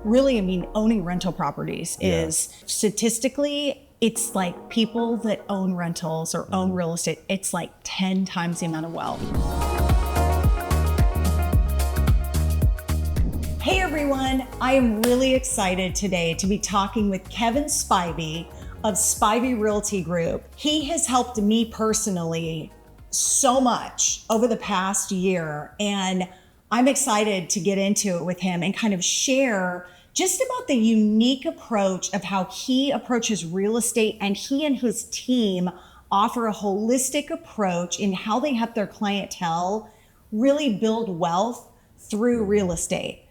really, I mean, owning rental properties is statistically, it's like people that own rentals or own real estate, it's like 10 times the amount of wealth. Hey everyone, I am really excited today to be talking with Kevin Spivey of Spivey Realty Group. He has helped me personally so much over the past year, and I'm excited to get into it with him and kind of share just about the unique approach of how he approaches real estate, and he and his team offer a holistic approach in how they help their clientele really build wealth through real estate.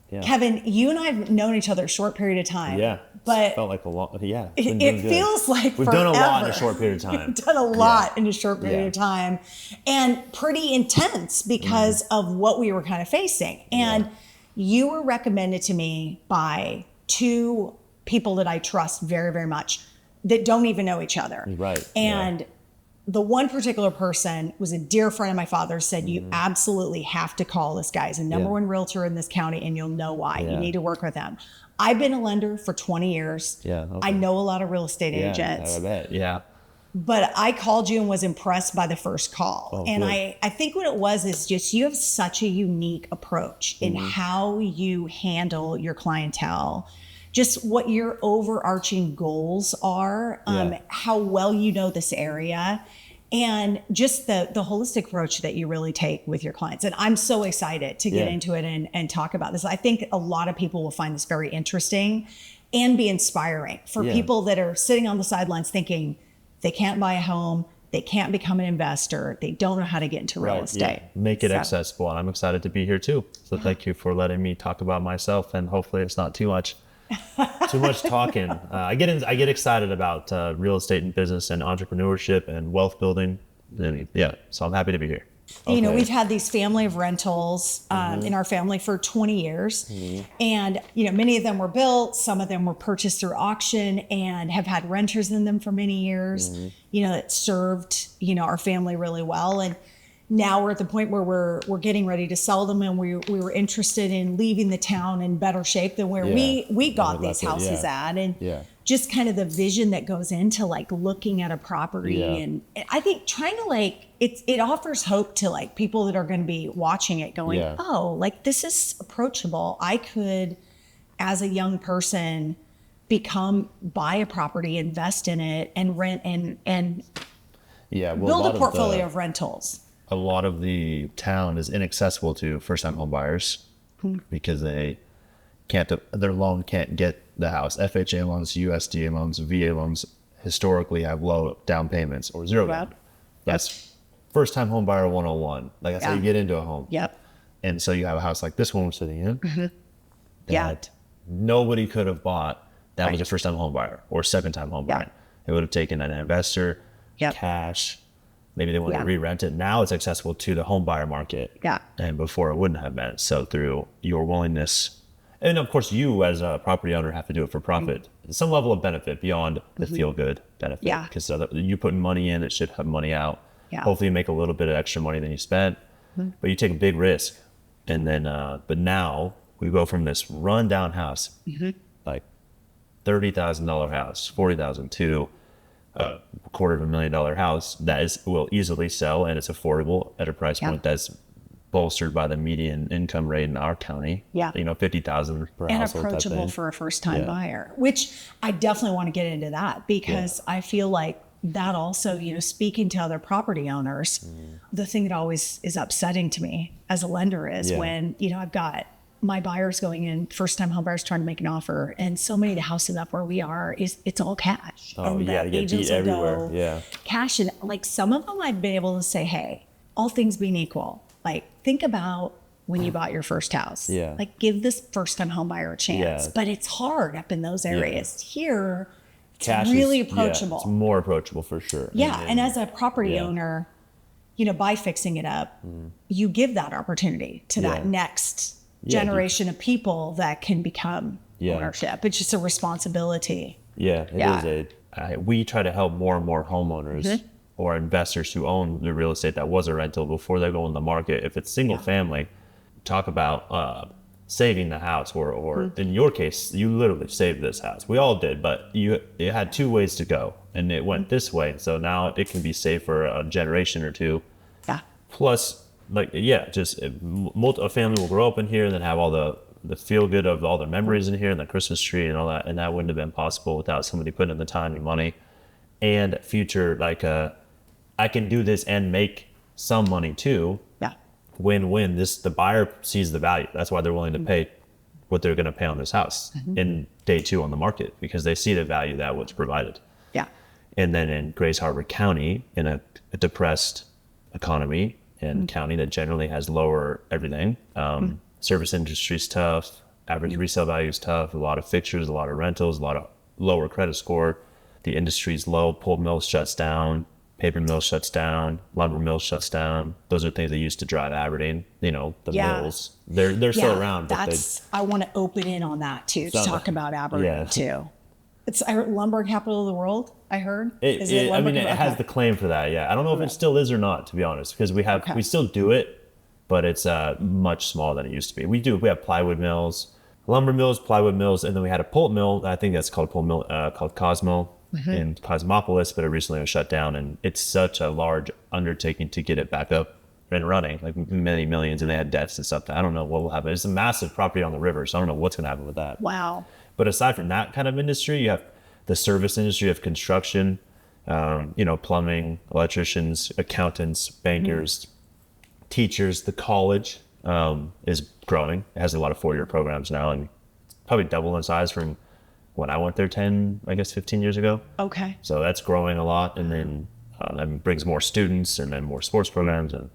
Yeah. Kevin, you and I have known each other a short period of time. Yeah, but felt like a lot. Yeah, it feels like we've forever. done a lot in a short period of time. We've done a lot in a short period of time, and pretty intense because of what we were kind of facing. And you were recommended to me by two people that I trust very, very much that don't even know each other. Right. And the one particular person was a dear friend of my father's, said, you absolutely have to call this guy. He's a number one realtor in this county, and you'll know why. You need to work with him. I've been a lender for 20 years. I know a lot of real estate agents. I bet. But I called you and was impressed by the first call. And I think what it was is just you have such a unique approach in how you handle your clientele, just what your overarching goals are, how well you know this area, and just the holistic approach that you really take with your clients. And I'm so excited to get into it and talk about this. I think a lot of people will find this very interesting and be inspiring for people that are sitting on the sidelines thinking they can't buy a home, they can't become an investor, they don't know how to get into real estate. Make it accessible. I'm excited to be here too. So thank you for letting me talk about myself, and hopefully it's not too much talking. I get excited about real estate and business and entrepreneurship and wealth building. And so I'm happy to be here. You know, we've had these family of rentals in our family for 20 years. And, you know, many of them were built, some of them were purchased through auction and have had renters in them for many years, you know, that served, you know, our family really well. And now we're at the point where we're getting ready to sell them, and we were interested in leaving the town in better shape than where we got these houses at. And just kind of the vision that goes into like looking at a property. And I think trying to like, it offers hope to like people that are going to be watching it going, oh, like this is approachable. I could, as a young person, buy a property, invest in it, and rent and build a portfolio of rentals. A lot of the town is inaccessible to first-time home buyers because they can't, their loan can't get the house. FHA loans, USDA loans, VA loans historically have low down payments or zero down. That's first-time home buyer 101. Like that's how you get into a home. And so you have a house like this one we're sitting in that nobody could have bought. That was a first-time home buyer or second-time home buyer. It would have taken an investor, cash. Maybe they want to re-rent it. Now it's accessible to the home buyer market. And before it wouldn't have been. So through your willingness, and of course you as a property owner have to do it for profit. Some level of benefit beyond the feel-good benefit. Because you putting money in, it should have money out. Hopefully you make a little bit of extra money than you spent, but you take a big risk. And then, but now we go from this run-down house, like $30,000 house, $40,000 to $250,000 house that will easily sell, and it's affordable at a price point that's bolstered by the median income rate in our county. You know, $50,000 per and household. And approachable for a first-time buyer, which I definitely want to get into that because I feel like that also, you know, speaking to other property owners, the thing that always is upsetting to me as a lender is when, you know, I've got my buyers going in, first-time home buyers trying to make an offer, and so many of the houses up where we are it's all cash. You get beat everywhere. Cash, and like some of them I've been able to say, hey, all things being equal, like think about when you bought your first house. Like give this first-time home buyer a chance. But it's hard up in those areas. Here, it's cash really approachable. It's more approachable for sure. And as a property owner, you know, by fixing it up, you give that opportunity to that next generation of people that can become ownership. It's just a responsibility. It is. We try to help more and more homeowners or investors who own the real estate that was a rental before they go on the market. If it's single family, talk about saving the house, or in your case, you literally saved this house. We all did, but it had two ways to go, and it went this way. So now it can be saved for a generation or two. Yeah. Plus, just a family will grow up in here and then have all the feel good of all the memories in here and the Christmas tree and all that. And that wouldn't have been possible without somebody putting in the time and money and future. I can do this and make some money too. Yeah. Win-win. The buyer sees the value. That's why they're willing to pay what they're going to pay on this house in day 2 on the market, because they see the value that was provided. Yeah. And then in Grace Harbor County, in a depressed economy and county that generally has lower everything, service industry's tough, average resale value is tough, a lot of fixtures, a lot of rentals, a lot of lower credit score. The industry's low, pulp mill shuts down, paper mill shuts down, lumber mill shuts down. Those are things that used to drive Aberdeen. The mills, they're still around. But I want to open in on that too, to talk about Aberdeen too. It's lumber capital of the world, I heard. It has the claim for that. Yeah, I don't know if it still is or not, to be honest, because we still do it, but it's much smaller than it used to be. We have plywood mills, lumber mills, plywood mills, and then we had a pulp mill. I think that's called pulp mill, called Cosmo in Cosmopolis, but it recently was shut down, and it's such a large undertaking to get it back up and running, like many millions, and they had debts and stuff. I don't know what will happen. It's a massive property on the river, so I don't know what's going to happen with that. Wow. But aside from that kind of industry, you have the service industry of construction, plumbing, electricians, accountants, bankers, teachers. The college is growing. It has a lot of 4-year programs now, and probably double in size from when I went there 15 years ago. Okay. So that's growing a lot, and then that brings more students and then more sports programs, and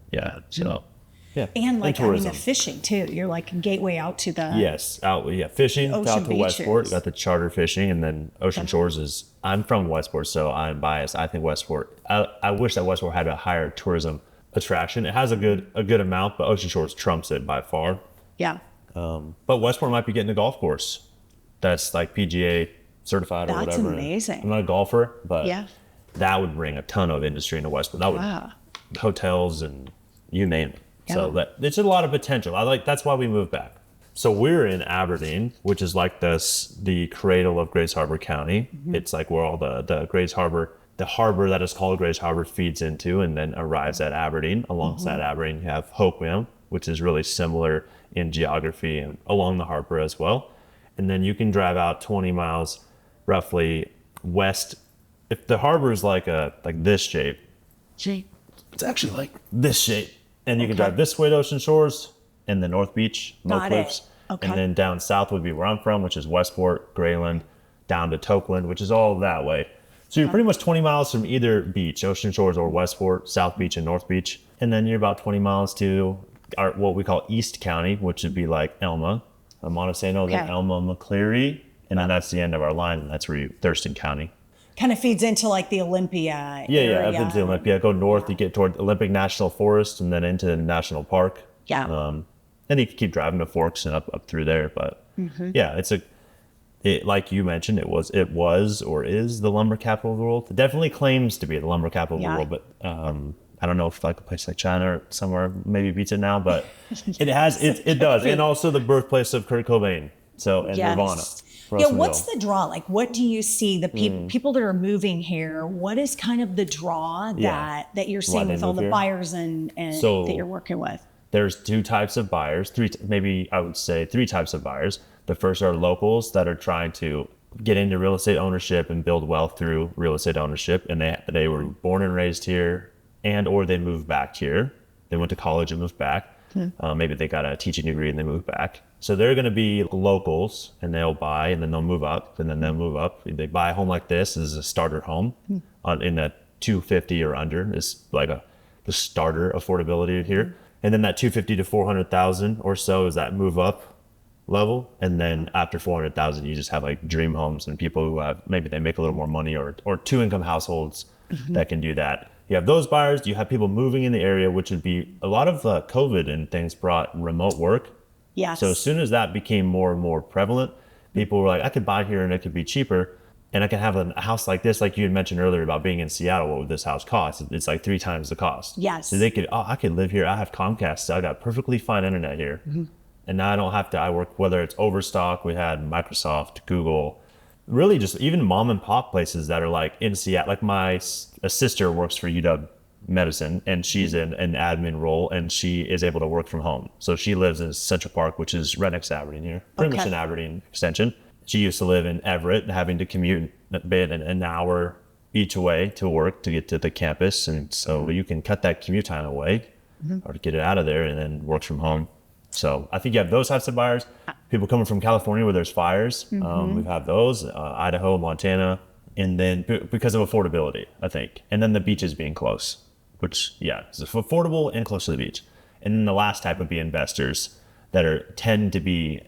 And the fishing too. You're like a gateway out to the fishing ocean out to beaches. Westport. You got the charter fishing, and then Ocean Shores is. I'm from Westport, so I'm biased. I think Westport. I wish that Westport had a higher tourism attraction. It has a good amount, but Ocean Shores trumps it by far. Yeah. But Westport might be getting a golf course that's like PGA certified or whatever. That's amazing. I'm not a golfer, but that would bring a ton of industry into Westport. That would hotels and you name it. Yeah. So it's a lot of potential. That's why we moved back. So we're in Aberdeen, which is like the cradle of Grace Harbor County. It's like where all the Grace Harbor, the harbor that is called Grace Harbor, feeds into and then arrives at Aberdeen. Alongside Aberdeen, you have Hoquiam, which is really similar in geography and along the harbor as well. And then you can drive out 20 miles roughly west. If the harbor is like this shape, it's actually like this shape. And you can drive this way to Ocean Shores and the North Beach, Mill Cliffs. Okay. And then down south would be where I'm from, which is Westport, Grayland, down to Tokeland, which is all that way. So you're pretty much 20 miles from either beach, Ocean Shores or Westport, South Beach and North Beach. And then you're about 20 miles to what we call East County, which would be like Elma, Montesano, then Elma, McCleary. And then that's the end of our line, and that's where Thurston County. Kind of feeds into like the Olympia area. Up into Olympia. Go north, you get toward Olympic National Forest and then into the National Park. Yeah. Then you can keep driving to Forks and up through there. But like you mentioned, it was or is the lumber capital of the world. It definitely claims to be the lumber capital of the world, but I don't know if like a place like China or somewhere maybe beats it now, but it does. And also the birthplace of Kurt Cobain. And Nirvana. What's the draw? Like, what do you see the people that are moving here? What is kind of the draw that you're seeing with all the buyers and that you're working with? There's 2 types of buyers, I would say 3 types of buyers. The first are locals that are trying to get into real estate ownership and build wealth through real estate ownership. And they were born and raised here or they moved back here. They went to college and moved back. Maybe they got a teaching degree and they moved back. So they're going to be locals and they'll buy and then they'll move up and then they'll move up. They buy a home like this as a starter home in that 250 or under is like the starter affordability here. And then that 250 to 400,000 or so is that move up level. And then after 400,000, you just have like dream homes and people who have, maybe they make a little more money or 2 income households that can do that. You have those buyers, you have people moving in the area, which would be a lot of COVID and things brought remote work. Yes. So as soon as that became more and more prevalent, people were like, I could buy here and it could be cheaper. And I can have a house like this, like you had mentioned earlier about being in Seattle. What would this house cost? It's like 3 times the cost. Yes. So they could, I could live here. I have Comcast. So I got perfectly fine internet here. And now I don't have to, I work, whether it's Overstock, we had Microsoft, Google, really just even mom and pop places that are like in Seattle. Like a sister works for UW Medicine, and she's in an admin role, and she is able to work from home. So she lives in Central Park, which is right next to Aberdeen here, pretty much an Aberdeen extension. She used to live in Everett, having to commute an hour each way to work to get to the campus. And so you can cut that commute time away or to get it out of there, and then work from home. So I think you have those types of buyers. People coming from California where there's fires. We have those, Idaho, Montana, and then because of affordability, I think. And then the beaches being close, which, yeah, is affordable and close to the beach. And then the last type would be investors that tend to be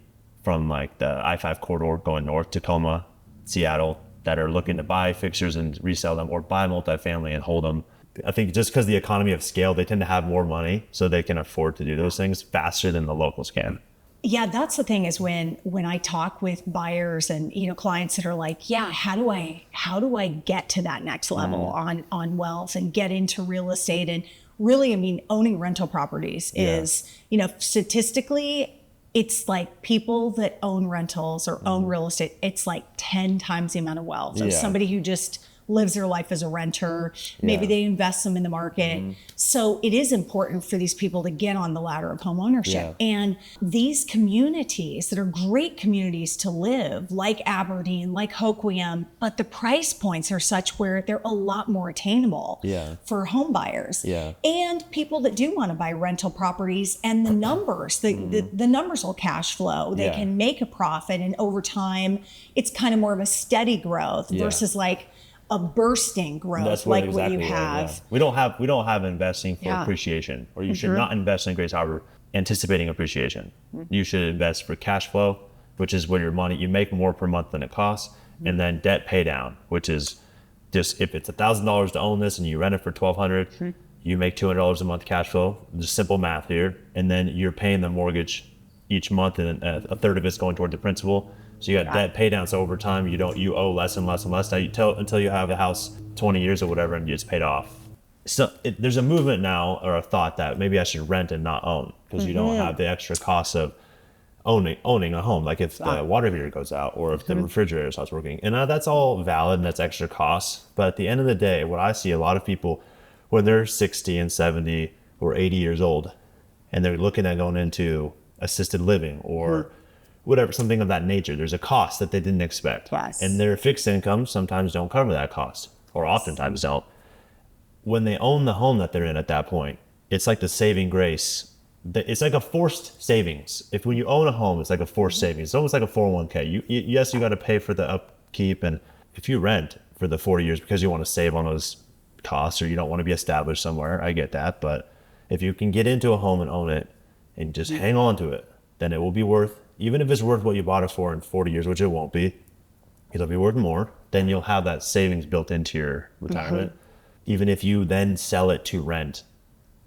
from like the I-5 corridor going north, Tacoma, Seattle, that are looking to buy fixtures and resell them, or buy multifamily and hold them. I think just because the economy of scale, they tend to have more money, so they can afford to do those things faster than the locals can. Yeah, that's the thing is when I talk with buyers and, you know, clients that are like, yeah, how do I get to that next level on wealth and get into real estate? And really, I mean, owning rental properties is, you know, statistically, it's like people that own rentals or own real estate, it's like 10 times the amount of wealth of somebody who just lives their life as a renter. Maybe they invest them in the market. So it is important for these people to get on the ladder of home ownership. And these communities that are great communities to live, like Aberdeen, like Hoquiam, but the price points are such where they're a lot more attainable for home buyers. And people that do want to buy rental properties, and the numbers, the numbers will cash flow. They can make a profit, and over time, it's kind of more of a steady growth versus like a bursting growth like exactly what you have. Right, we don't have investing for appreciation, or you should not invest in Grace Harbor anticipating appreciation. You should invest for cash flow, which is where your money, you make more per month than it costs, and then debt pay down, which is just, if it's $1,000 to own this and you rent it for $1,200, you make $200 a month cash flow. Just simple math here, and then you're paying the mortgage each month, and a third of it's going toward the principal. So you got debt pay down. So over time, you owe less and less and less. Now until you have a house 20 years or whatever, and it's paid off. So there's a movement now, or a thought, that maybe I should rent and not own, because you don't have the extra costs of owning a home. Like if the water heater goes out, or if the refrigerator stops working, and that's all valid, and that's extra costs. But at the end of the day, what I see a lot of people when they're 60 and 70 or 80 years old, and they're looking at going into assisted living or whatever, something of that nature, there's a cost that they didn't expect. And their fixed income sometimes don't cover that cost, or oftentimes don't. When they own the home that they're in at that point, it's like the saving grace. It's like a forced savings. When you own a home, it's like a forced savings. It's almost like a 401k. Yes, you got to pay for the upkeep. And if you rent for the 40 years because you want to save on those costs, or you don't want to be established somewhere, I get that. But if you can get into a home and own it and just hang on to it, then it will be worth, even if it's worth what you bought it for in 40 years, which it won't be, it'll be worth more. Then you'll have that savings built into your retirement. Even if you then sell it to rent,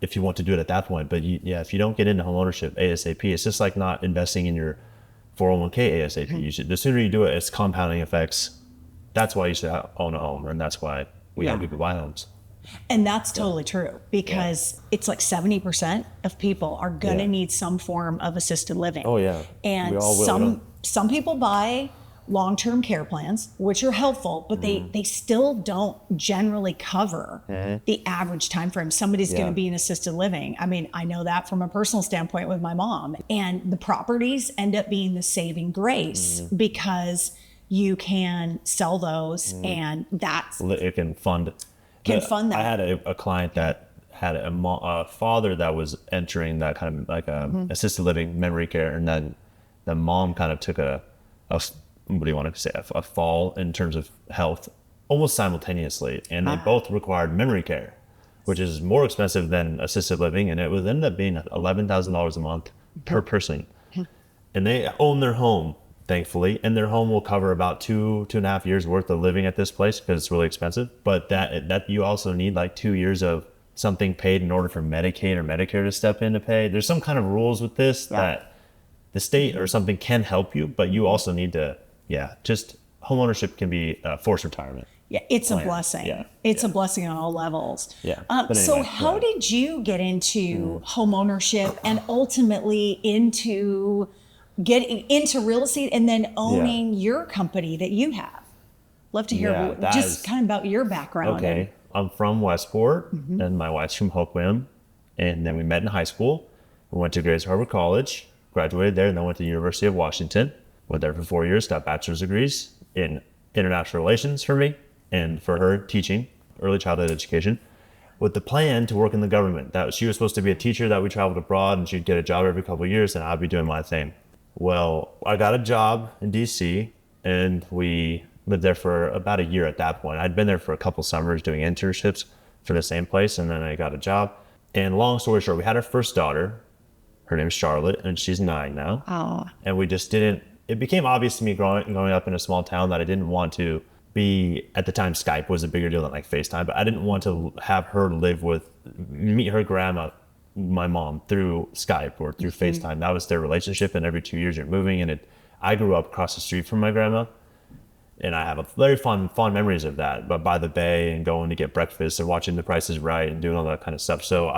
if you want to do it at that point. But if you don't get into home ownership ASAP, it's just like not investing in your 401k ASAP. The sooner you do it, it's compounding effects. That's why you should own a home, and that's why we have people buy homes. And that's totally true, because it's like 70% of people are going to need some form of assisted living. And some people buy long-term care plans, which are helpful, but they still don't generally cover the average time frame somebody's going to be in assisted living. I mean, I know that from a personal standpoint with my mom, and the properties end up being the saving grace because you can sell those, and it can fund that. I had a client that had a father that was entering that kind of like assisted living, memory care, and then the mom kind of took a what do you want to say, a fall in terms of health almost simultaneously, and they both required memory care, which is more expensive than assisted living, and it would end up being $11,000 a month per person. And they own their home, thankfully, and their home will cover about 2.5 years worth of living at this place because it's really expensive. But that you also need like 2 years of something paid in order for Medicaid or Medicare to step in to pay. There's some kind of rules with this that the state or something can help you, but you also need to, just home ownership can be forced retirement. Yeah, it's a plan. blessing. Yeah. It's a blessing on all levels. Yeah. So Anyway, how did you get into home ownership and ultimately into getting into real estate and then owning your company that you have? Love to hear just kind of about your background. Okay. I'm from Westport and my wife's from Hoquiam. And then we met in high school. We went to Grace Harbor College, graduated there, and then went to the University of Washington. Went there for 4 years, got bachelor's degrees in international relations for me and for her teaching, early childhood education, with the plan to work in the government. That she was supposed to be a teacher, that we traveled abroad and she'd get a job every couple of years and I'd be doing my thing. Well, I got a job in DC and we lived there for about a year at that point. I'd been there for a couple summers doing internships for the same place, and then I got a job. And long story short, we had our first daughter. Her name's Charlotte, and she's 9 now. Oh. And we just didn't, it became obvious to me growing up in a small town that I didn't want to be, at the time Skype was a bigger deal than like FaceTime, but I didn't want to have her meet her grandma, my mom, through Skype or through FaceTime. That was their relationship, and every 2 years you're moving. And I grew up across the street from my grandma, and I have a very fond memories of that, but by the bay and going to get breakfast and watching The Price is Right and doing all that kind of stuff. So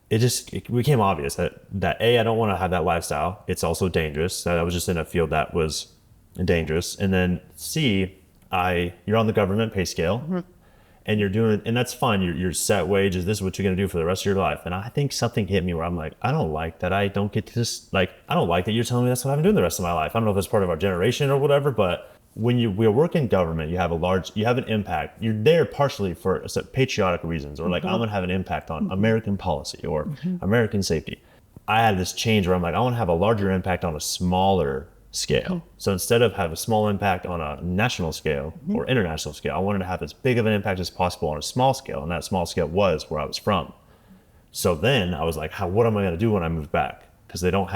it became obvious that A, I don't want to have that lifestyle. It's also dangerous. I was just in a field that was dangerous. And then C, you're on the government pay scale and you're doing, and that's fine. Your set wages, this is what you're going to do for the rest of your life. And I think something hit me where I'm like, I don't like that I don't get to just, like, I don't like that you're telling me that's what I'm doing the rest of my life. I don't know if it's part of our generation or whatever, but when we work in government, you have an impact. You're there partially for patriotic reasons, or like, I want to have an impact on American policy or American safety. I had this change where I'm like, I want to have a larger impact on a smaller scale. So instead of have a small impact on a national scale or international scale, I wanted to have as big of an impact as possible on a small scale. And that small scale was where I was from. So then I was like, what am I going to do when I move back? Because they don't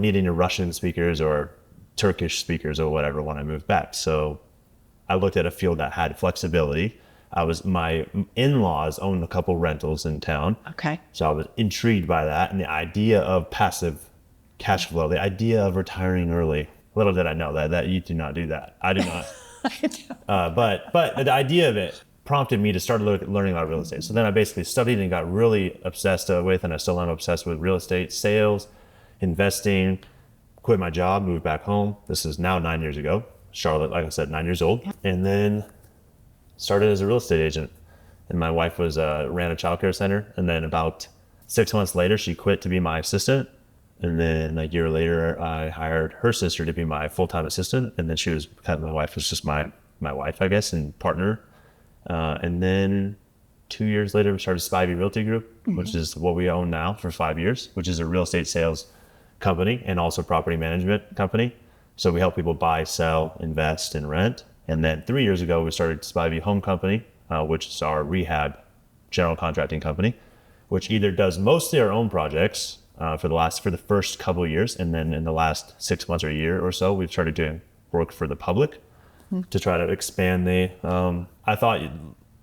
need any Russian speakers or Turkish speakers or whatever when I moved back. So I looked at a field that had flexibility. My in-laws owned a couple rentals in town. Okay. So I was intrigued by that and the idea of passive cash flow, the idea of retiring early. Little did I know that you do not do that. I do not. But the idea of it prompted me to start learning about real estate. So then I basically studied and got really obsessed with, and I still am obsessed with real estate, sales, investing. Quit my job, moved back home. This is now 9 years ago. Charlotte, like I said, 9 years old. And then started as a real estate agent. And my wife ran a childcare center. And then about 6 months later, she quit to be my assistant. And then a year later, I hired her sister to be my full-time assistant. And then my wife was just my wife, I guess, and partner. And then 2 years later, we started Spivey Realty Group, which is what we own now for 5 years, which is a real estate sales company and also property management company. So we help people buy, sell, invest, and rent. And then 3 years ago, we started Spivey Home Company, which is our rehab general contracting company, which either does mostly our own projects for the first couple of years, and then in the last 6 months or a year or so, we've started doing work for the public to try to expand I thought,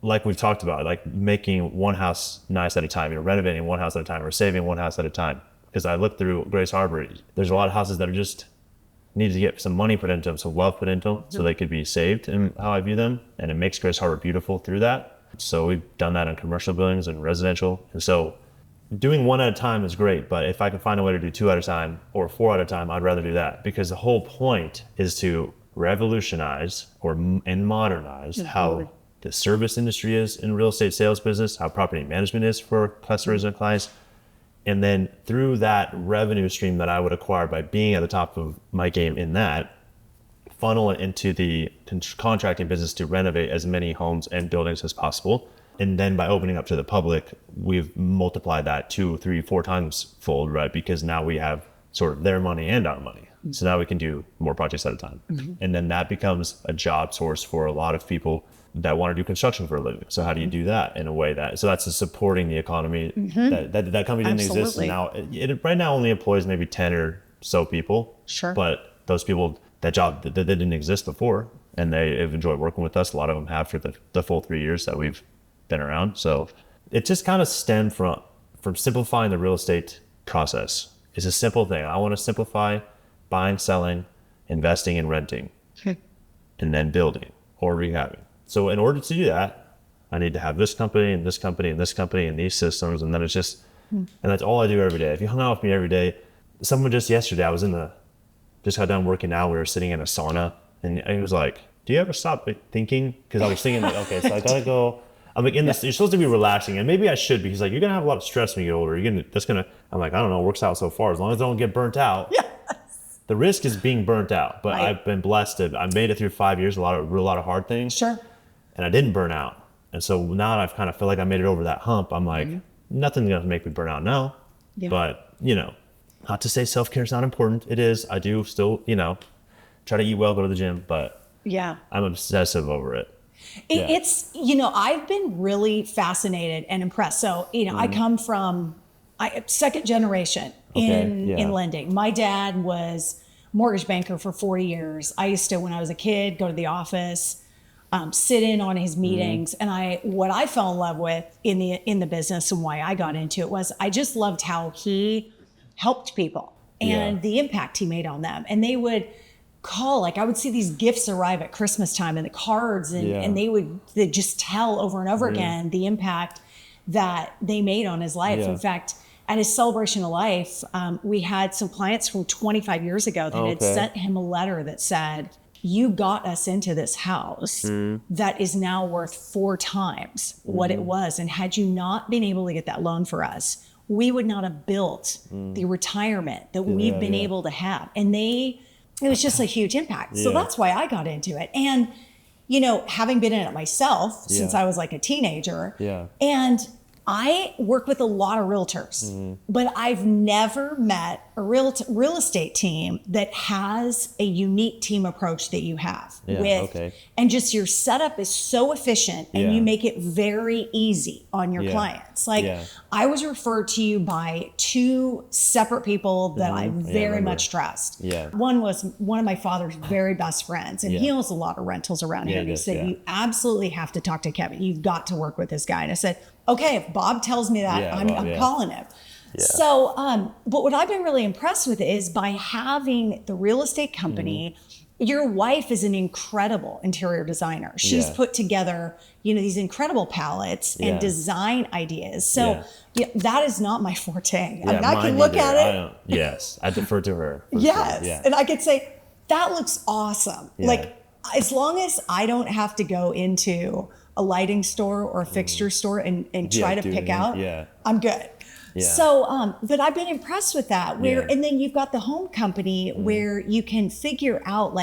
like we've talked about, like making one house nice at a time, renovating one house at a time or saving one house at a time. Because I looked through Grace Harbor, there's a lot of houses that are just needed to get some money put into them, some love put into them, so they could be saved in how I view them. And it makes Grace Harbor beautiful through that. So we've done that in commercial buildings and residential. And so doing one at a time is great, but if I can find a way to do 2 at a time or 4 at a time, I'd rather do that. Because the whole point is to revolutionize and modernize how the service industry is in real estate sales business, how property management is for customers and clients. And then through that revenue stream that I would acquire by being at the top of my game in that, funnel it into the contracting business to renovate as many homes and buildings as possible. And then by opening up to the public, we've multiplied that 2, 3, 4 times fold, right? Because now we have sort of their money and our money. So now we can do more projects at a time. And then that becomes a job source for a lot of people that want to do construction for a living. So how do you do that in a way so that's supporting the economy that company didn't exist. And now it right now only employs maybe 10 or so people. Sure. But those people, that job that didn't exist before, and they've enjoyed working with us. A lot of them have for the full 3 years that we've been around. So it just kind of stemmed from simplifying the real estate process. It's a simple thing. I want to simplify buying, selling, investing, and renting, and then building or rehabbing. So in order to do that, I need to have this company and this company and this company and these systems. And then it's just, and that's all I do every day. If you hung out with me every day, someone just yesterday, just got done working out. We were sitting in a sauna and he was like, do you ever stop thinking? Because I was thinking like, okay, so I gotta go. I'm like, you're supposed to be relaxing, and maybe I should, because like, you're gonna have a lot of stress when you get older. I'm like, I don't know, it works out so far. As long as I don't get burnt out. Yes. The risk is being burnt out, but Right. I've been blessed I made it through 5 years, a lot of hard things. Sure. And I didn't burn out. And so now I've kind of feel like I made it over that hump. I'm like, nothing's gonna make me burn out now. Yeah. But, not to say self-care is not important. It is. I do still, try to eat well, go to the gym, but Yeah. I'm obsessive over it. It's, I've been really fascinated and impressed. So, I come from second generation in lending. My dad was mortgage banker for 40 years. I used to, when I was a kid, go to the office, sit in on his meetings. And what I fell in love with in the business and why I got into it was I just loved how he helped people and the impact he made on them. And they would call, I would see these gifts arrive at Christmas time and the cards and they'd just tell over and over again the impact that they made on his life. In fact, at his celebration of life, we had some clients from 25 years ago that had sent him a letter that said, you got us into this house that is now worth 4 times what it was. And had you not been able to get that loan for us, we would not have built the retirement that we've been able to have. And it was just a huge impact. So that's why I got into it. And, having been in it myself since I was like a teenager, and I work with a lot of realtors, but I've never met a real estate team that has a unique team approach that you have and just your setup is so efficient and you make it very easy on your clients. I was referred to you by 2 separate people that I very much trust. One was one of my father's very best friends, and he owns a lot of rentals around here. And he said, you absolutely have to talk to Kevin. You've got to work with this guy. And I said, okay, if Bob tells me that, I'm calling him. So, but what I've been really impressed with is by having the real estate company, your wife is an incredible interior designer. She's put together, these incredible palettes and design ideas. So that is not my forte. I mean, I can look at it. Yes, I defer to her. Yes. Sure. And I could say, that looks awesome. As long as I don't have to go into a lighting store or a fixture store and try to pick out, I'm good. So, but I've been impressed with that and then you've got the home company where you can figure out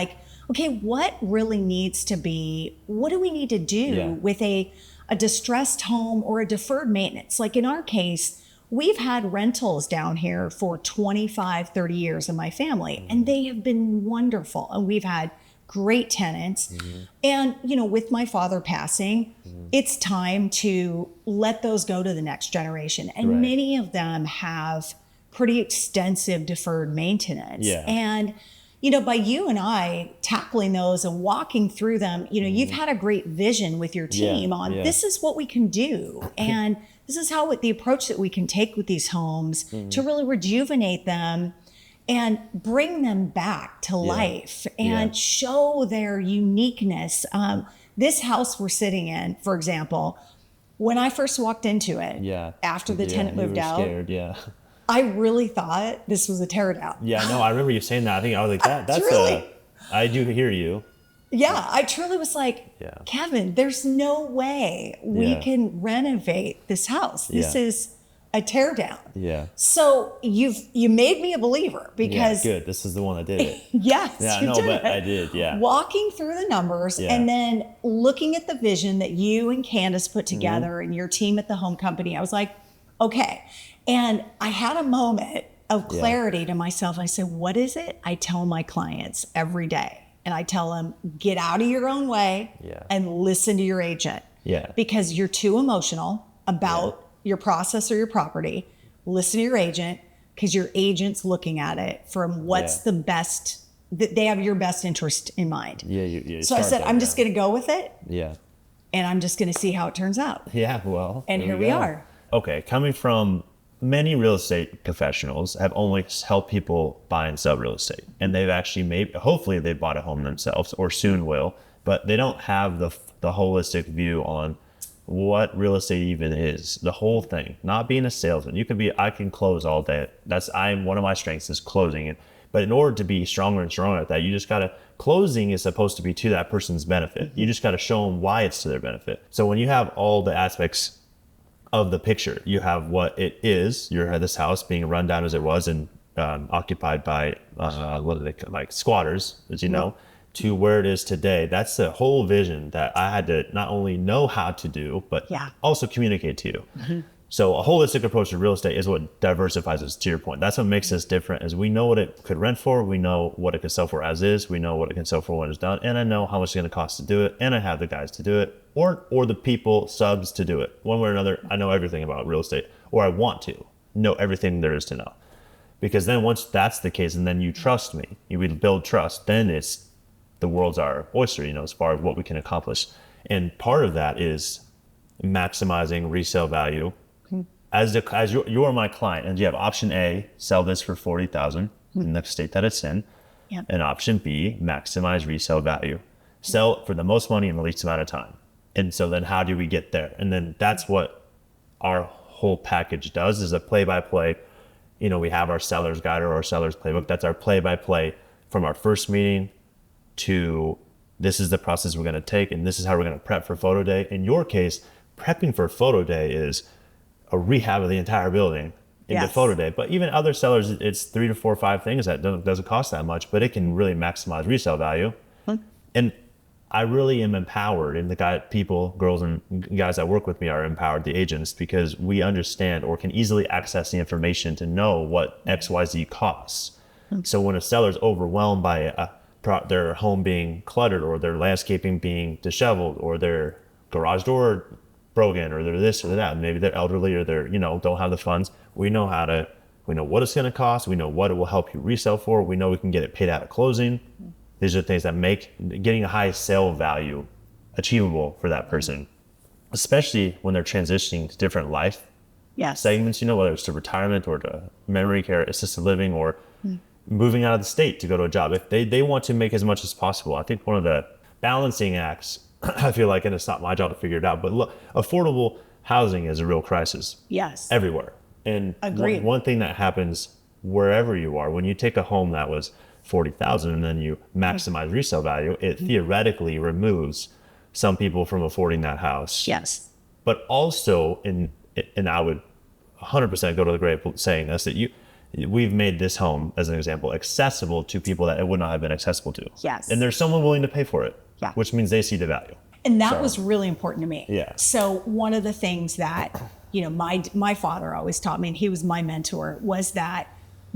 okay, what really needs to be, what do we need to do with a distressed home or a deferred maintenance? Like in our case, we've had rentals down here for 25, 30 years in my family, and they have been wonderful. And we've had great tenants. And, with my father passing, it's time to let those go to the next generation. And many of them have pretty extensive deferred maintenance. And, by you and I tackling those and walking through them, you've had a great vision with your team on this is what we can do. And this is the approach that we can take with these homes to really rejuvenate them and bring them back to life and show their uniqueness. This house we're sitting in, for example, when I first walked into it, after the tenant moved out, scared, I really thought this was a teardown. I remember you saying that. I think I was like, that's I do hear you. I truly was like, Kevin, there's no way we can renovate this house. This is a teardown. So you made me a believer because good. This is the one that did it. Yes, you did. But I did. Walking through the numbers and then looking at the vision that you and Candace put together and your team at the home company, I was like, okay. And I had a moment of clarity to myself. I said, what is it I tell my clients every day? And I tell them, get out of your own way and listen to your agent. Because you're too emotional about your process or your property. Listen to your agent because your agent's looking at it from what's the best, that they have your best interest in mind. So I said, I'm just going to go with it. And I'm just going to see how it turns out. And here we are. Okay. Coming from many real estate professionals have only helped people buy and sell real estate. And they've actually hopefully they bought a home themselves or soon will. but they don't have the holistic view on what real estate even is, the whole thing. Not being a salesman. I can close all day. One of my strengths is closing it. But in order to be stronger and stronger at that, you just gotta, closing is supposed to be to that person's benefit. You just gotta show them why it's to their benefit. So when you have all the aspects of the picture, you have what it is, you had this house being run down as it was and occupied by, like squatters, as you know, to where it is today. That's the whole vision that I had to not only know how to do, but also communicate to you. So a holistic approach to real estate is what diversifies us, to your point. That's what makes us different, is we know what it could rent for, we know what it could sell for as is, we know what it can sell for when it's done, and I know how much it's gonna cost to do it, and I have the guys to do it, or the people, subs to do it. One way or another, I know everything about real estate, or I want to know everything there is to know. Because then once that's the case, and then you trust me, you would build trust, then the world's our oyster, as far as what we can accomplish. And part of that is maximizing resale value. As you are my client, and you have option A, sell this for $40,000 in the state that it's in, and option B, maximize resale value, sell for the most money in the least amount of time. And so then how do we get there? And then that's what our whole package does, is a play-by-play. We have our seller's guide or our seller's playbook. That's our play-by-play from our first meeting to this is the process we're going to take, and this is how we're going to prep for photo day. In your case, prepping for photo day is a rehab of the entire building into photo day. But even other sellers, it's 3 to 4 or 5 things that doesn't cost that much, but it can really maximize resale value. And I really am empowered, and girls and guys that work with me are empowered, the agents, because we understand or can easily access the information to know what XYZ costs. So when a seller's overwhelmed by their home being cluttered, or their landscaping being disheveled, or their garage door broken, or they're this or that, maybe they're elderly, or they're don't have the funds, we know what it's going to cost, we know what it will help you resell for, we know we can get it paid out at closing. These are things that make getting a high sale value achievable for that person, especially when they're transitioning to different life segments, whether it's to retirement or to memory care, assisted living, or moving out of the state to go to a job. If they want to make as much as possible. I think one of the balancing acts, I feel like, and it's not my job to figure it out, but look, affordable housing is a real crisis. Everywhere. And one thing that happens wherever you are, when you take a home that was $40,000 and then you maximize resale value, it theoretically removes some people from affording that house. But also, and I would 100% go to the grave saying this, that we've made this home, as an example, accessible to people that it would not have been accessible to. And there's someone willing to pay for it, which means they see the value. And that was really important to me. So one of the things that, my father always taught me, and he was my mentor, was that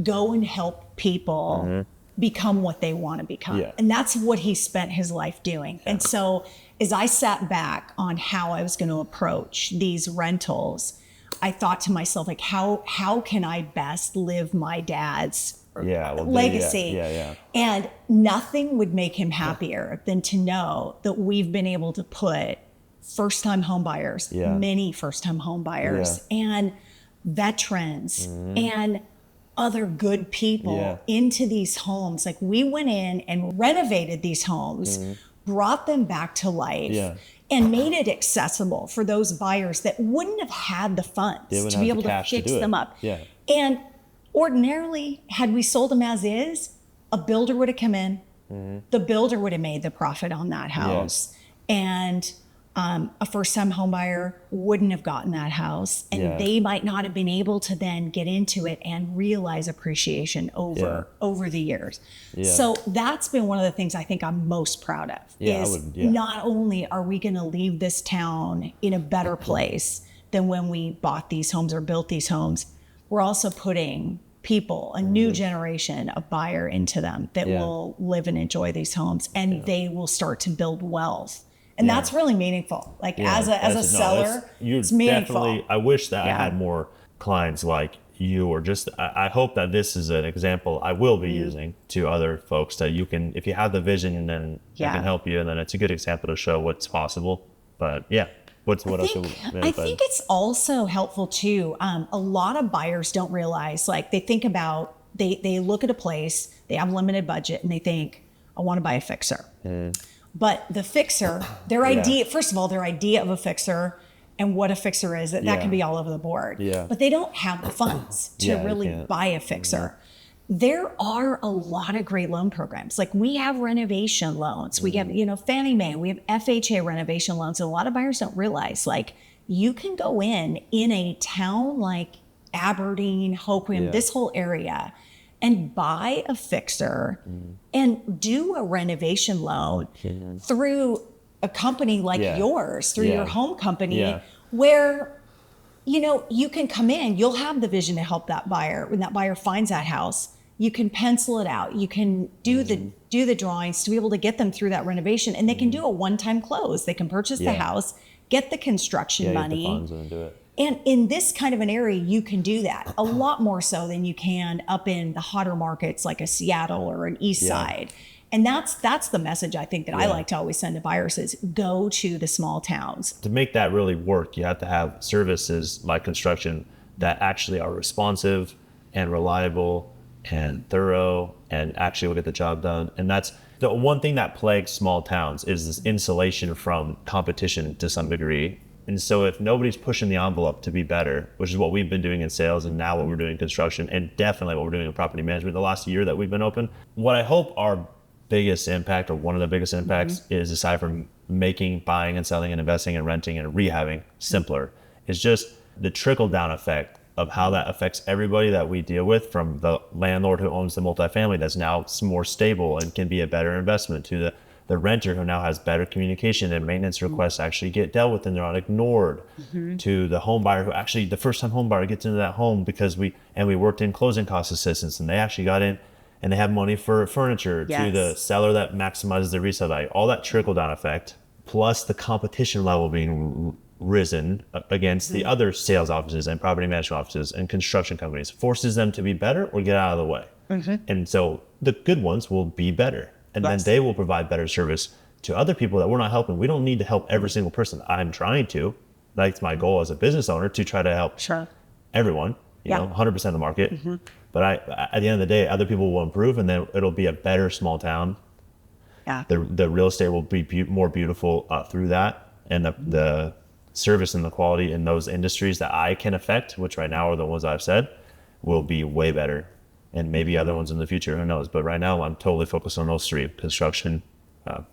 go and help people become what they want to become. And that's what he spent his life doing. And so as I sat back on how I was going to approach these rentals, I thought to myself, like, how can I best live my dad's legacy? And nothing would make him happier than to know that we've been able to put first-time home buyers, many first-time home buyers, and veterans, and other good people into these homes. Like, we went in and renovated these homes, brought them back to life, and made it accessible for those buyers that wouldn't have had the funds to be able to fix them up. And ordinarily, had we sold them as is, a builder would have come in, the builder would have made the profit on that house. And a first-time home buyer wouldn't have gotten that house, and they might not have been able to then get into it and realize appreciation over the years. So that's been one of the things I think I'm most proud of, is not only are we going to leave this town in a better place than when we bought these homes or built these homes, we're also putting people, a new generation of buyer into them that will live and enjoy these homes, and they will start to build wealth. And that's really meaningful. Like, as a seller, it's meaningful. I wish that I had more clients like you, or just, I hope that this is an example I will be using to other folks, that you can, if you have the vision, and then I can help you, and then it's a good example to show what's possible. But what else? I think it's also helpful too. A lot of buyers don't realize, like, they think about, they look at a place, they have limited budget, and they think, I want to buy a fixer. But the fixer, their idea, first of all, their idea of a fixer and what a fixer is, that can be all over the board. Yeah. But they don't have the funds to really buy a fixer. There are a lot of great loan programs. Like we have renovation loans. We have, Fannie Mae, we have FHA renovation loans. And a lot of buyers don't realize, like, you can go in a town like Aberdeen, Hoquiam, this whole area, and buy a fixer and do a renovation loan through a company like yours, through your home company, where, you can come in, you'll have the vision to help that buyer. When that buyer finds that house, you can pencil it out. You can do the drawings to be able to get them through that renovation, and they can do a one-time close. They can purchase the house, get the construction money. Get the funds and do it. And in this kind of an area, you can do that a lot more so than you can up in the hotter markets like a Seattle or an East Side. And that's the message I think that I like to always send to buyers is go to the small towns. To make that really work, you have to have services like construction that actually are responsive and reliable and thorough and actually will get the job done. And that's the one thing that plagues small towns is this insulation from competition to some degree. And so if nobody's pushing the envelope to be better, which is what we've been doing in sales and now what we're doing in construction and definitely what we're doing in property management the last year that we've been open, what I hope our biggest impact or one of the biggest impacts is, aside from making buying and selling and investing and renting and rehabbing simpler, is just the trickle down effect of how that affects everybody that we deal with, from the landlord who owns the multifamily that's now more stable and can be a better investment, to the renter who now has better communication and maintenance requests actually get dealt with and they're not ignored, to the home buyer who actually, the first time home buyer gets into that home because we worked in closing cost assistance and they actually got in and they have money for furniture, to the seller that maximizes the resale value. All that trickle down effect, plus the competition level being risen against the other sales offices and property management offices and construction companies, forces them to be better or get out of the way. And so the good ones will be better. And then they will provide better service to other people that we're not helping. We don't need to help every single person. I'm trying to. That's my goal as a business owner, to try to help everyone, you know, 100% of the market. But at the end of the day, other people will improve, and then it'll be a better small town. The real estate will be more beautiful through that. And the service and the quality in those industries that I can affect, which right now are the ones I've said, will be way better. And maybe other ones in the future, who knows? But right now, I'm totally focused on those three: construction,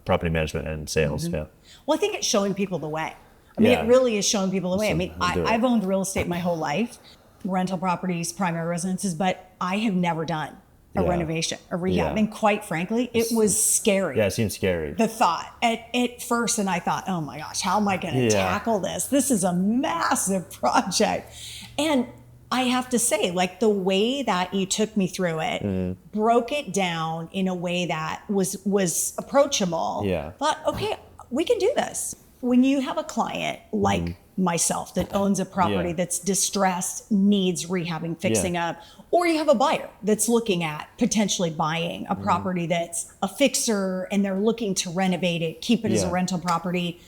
property management, and sales. Well, I think it's showing people the way. I mean, it really is showing people the way. I mean, I've owned real estate my whole life, rental properties, primary residences, but I have never done a renovation, a rehab. And quite frankly, it was scary. Yeah, it seems scary. The thought at first, and I thought, oh my gosh, how am I going to tackle this? This is a massive project. And I have to say, like, the way that you took me through it, broke it down in a way that was approachable. Thought, okay, we can do this. When you have a client like myself that owns a property that's distressed, needs rehabbing, fixing up, or you have a buyer that's looking at potentially buying a property that's a fixer and they're looking to renovate it, keep it as a rental property.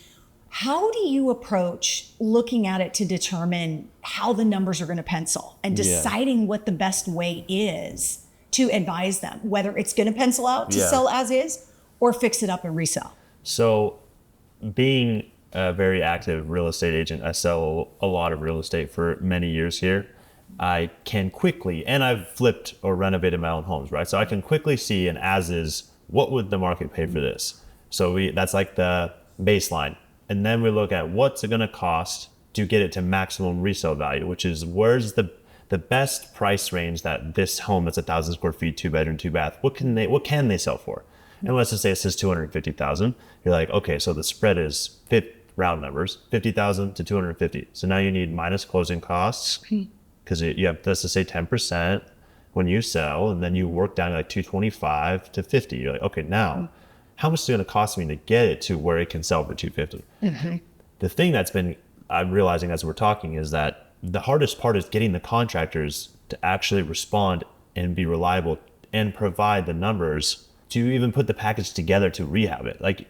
How do you approach looking at it to determine how the numbers are going to pencil and deciding what the best way is to advise them, whether it's going to pencil out to sell as is or fix it up and resell? So being a very active real estate agent, I sell a lot of real estate for many years here. I can quickly, and I've flipped or renovated my own homes, right? So I can quickly see an as is, what would the market pay for this? So that's like the baseline. And then we look at what's it going to cost to get it to maximum resale value, which is where's the best price range that this home that's 1,000 square feet, 2-bedroom, 2-bath, what can they sell for? And let's just say it says 250,000. You're like, okay, so the spread is round numbers, 50,000 to 250. So now you need minus closing costs, because you have, let's just say 10% when you sell, and then you work down like 225 to 50. You're like, okay, now how much is it going to cost me to get it to where it can sell for 250? The thing I'm realizing as we're talking is that the hardest part is getting the contractors to actually respond and be reliable and provide the numbers to even put the package together to rehab it.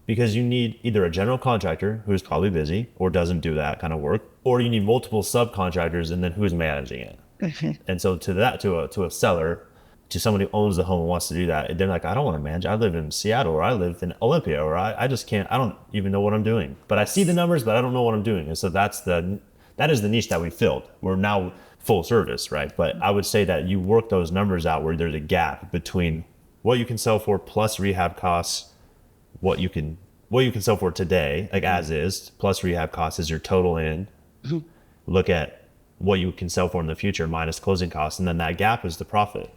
Because you need either a general contractor who's probably busy or doesn't do that kind of work, or you need multiple subcontractors and then who's managing it. And so to a seller, to somebody who owns the home and wants to do that, they're like, I don't want to manage. I live in Seattle, or I live in Olympia, or I just can't, I don't even know what I'm doing. But I see the numbers, but I don't know what I'm doing. And so that is the niche that we filled. We're now full service, right? But I would say that you work those numbers out where there's a gap between what you can sell for plus rehab costs, what you can sell for today, like as is, plus rehab costs is your total in. Look at what you can sell for in the future minus closing costs, and then that gap is the profit.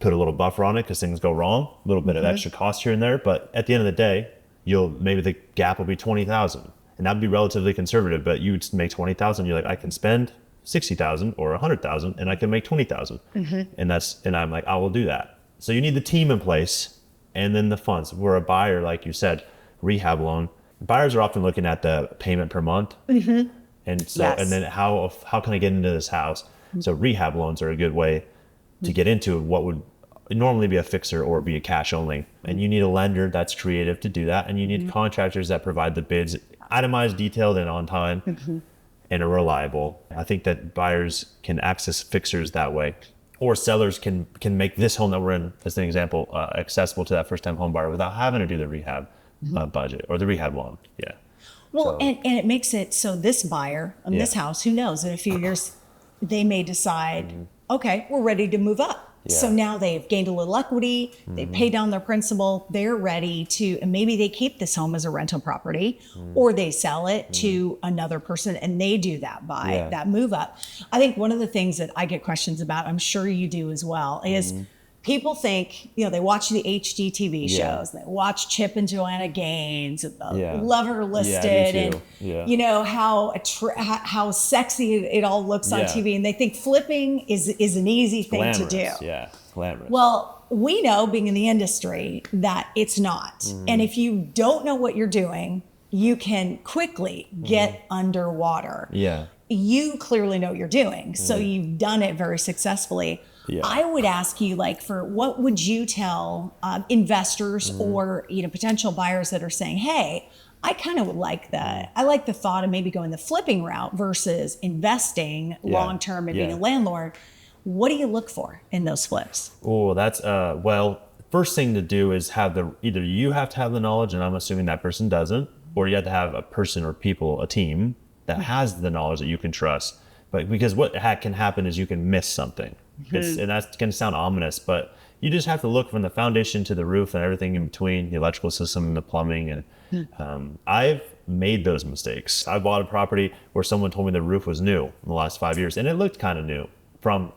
Put a little buffer on it because things go wrong, a little bit of extra cost here and there, but at the end of the day, maybe the gap will be 20,000, and that'd be relatively conservative. But you would make 20,000, you're like, I can spend 60,000 or 100,000, and I can make 20,000, and I'm like, I will do that. So you need the team in place, and then the funds. We're a buyer, like you said, rehab loan. Buyers are often looking at the payment per month, and so and then how can I get into this house? So rehab loans are a good way to get into what would normally be a fixer or be a cash only. And you need a lender that's creative to do that. And you need contractors that provide the bids itemized, detailed, and on time and are reliable. I think that buyers can access fixers that way, or sellers can make this home that we're in, as an example, accessible to that first-time home buyer without having to do the rehab budget or the rehab loan. Yeah. Well, and it makes it so this buyer in this house, who knows, in a few years, they may decide, okay, we're ready to move up. So now they've gained a little equity, they pay down their principal, they're ready to, and maybe they keep this home as a rental property, or they sell it to another person and they do that that move up. I think one of the things that I get questions about, I'm sure you do as well, is people think, they watch the HD shows, they watch Chip and Joanna Gaines, Lover Listed, and how sexy it all looks on TV, and they think flipping is an easy thing to do. Yeah, glamorous. Well, we know, being in the industry, that it's not. And if you don't know what you're doing, you can quickly get underwater. Yeah. You clearly know what you're doing, so you've done it very successfully. Yeah. I would ask you, for what would you tell investors or potential buyers that are saying, hey, I kind of would like I like the thought of maybe going the flipping route versus investing long-term and being a landlord. What do you look for in those flips? Oh, that's, first thing to do is either you have to have the knowledge, and I'm assuming that person doesn't, or you have to have a person or people, a team that has the knowledge that you can trust. But because what can happen is you can miss something. And that's going to sound ominous, but you just have to look from the foundation to the roof and everything in between, the electrical system and the plumbing. And I've made those mistakes. I bought a property where someone told me the roof was new in the last 5 years, and it looked kind of new.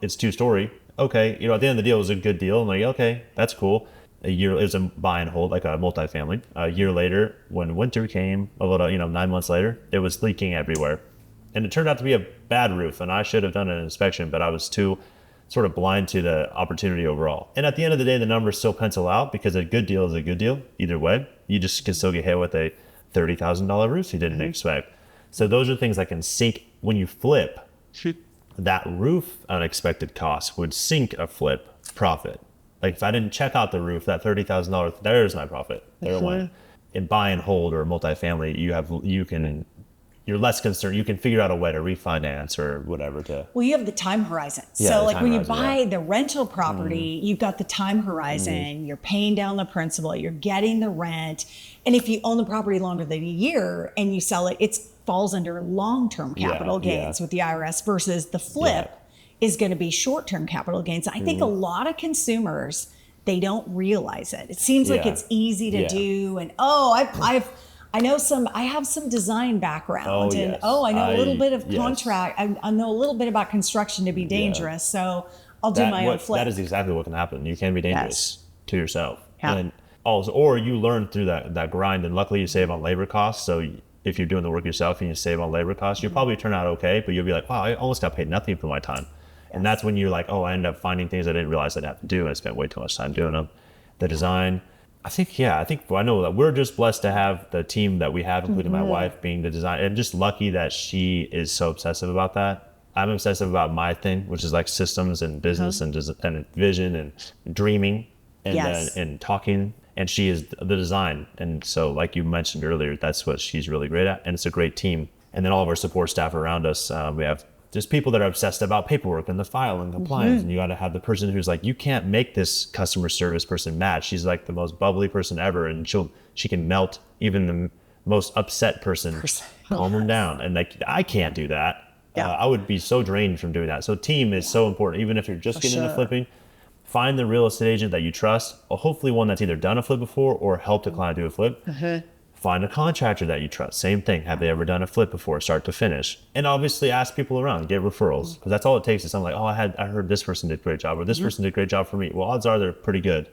It's 2-story. Okay, at the end of the deal, it was a good deal. I'm like, okay, that's cool. It was a buy and hold, like a multifamily. A year later, when winter came, 9 months later, it was leaking everywhere. And it turned out to be a bad roof, and I should have done an inspection, but I was too sort of blind to the opportunity overall. And at the end of the day, the numbers still pencil out, because a good deal is a good deal either way. You just can still get hit with a $30,000 roof you didn't expect. So those are things that can sink when you flip. That roof unexpected cost would sink a flip profit. Like if I didn't check out the roof, that $30,000, there's my profit. There it went. In buy and hold or multifamily, you're less concerned. You can figure out a way to refinance or whatever Well, you have the time horizon. So when you buy the rental property, you've got the time horizon, you're paying down the principal, you're getting the rent. And if you own the property longer than a year and you sell it, it falls under long-term capital gains with the IRS, versus the flip is going to be short-term capital gains. I think a lot of consumers, they don't realize it. It seems like it's easy to do. And, I have some design background, and I know a little bit of contract. I know a little bit about construction to be dangerous, so I'll do my own flip. That is exactly what can happen. You can be dangerous to yourself. And also, or you learn through that grind, and luckily you save on labor costs. So if you're doing the work yourself and you save on labor costs, you'll probably turn out okay, but you'll be like, wow, I almost got paid nothing for my time. And that's when you're like, oh, I ended up finding things I didn't realize I'd have to do, and I spent way too much time doing them. The design. I know that we're just blessed to have the team that we have, including my wife being the designer. I'm just lucky that she is so obsessive about that. I'm obsessive about my thing, which is like systems and business and vision and dreaming and talking. And she is the design. And so, like you mentioned earlier, that's what she's really great at. And it's a great team. And then all of our support staff around us, we have there's people that are obsessed about paperwork and the file and compliance. And you got to have the person who's like, you can't make this customer service person mad. She's like the most bubbly person ever. And she can melt even the most upset person, calm them down. And like, I can't do that. I would be so drained from doing that. So team is so important. Even if you're just getting into flipping, find the real estate agent that you trust, or hopefully one that's either done a flip before or helped a client do a flip. Find a contractor that you trust. Same thing. Have they ever done a flip before, start to finish? And obviously ask people around, get referrals. Because that's all it takes is something like, oh, I heard this person did a great job, or this person did a great job for me. Well, odds are they're pretty good.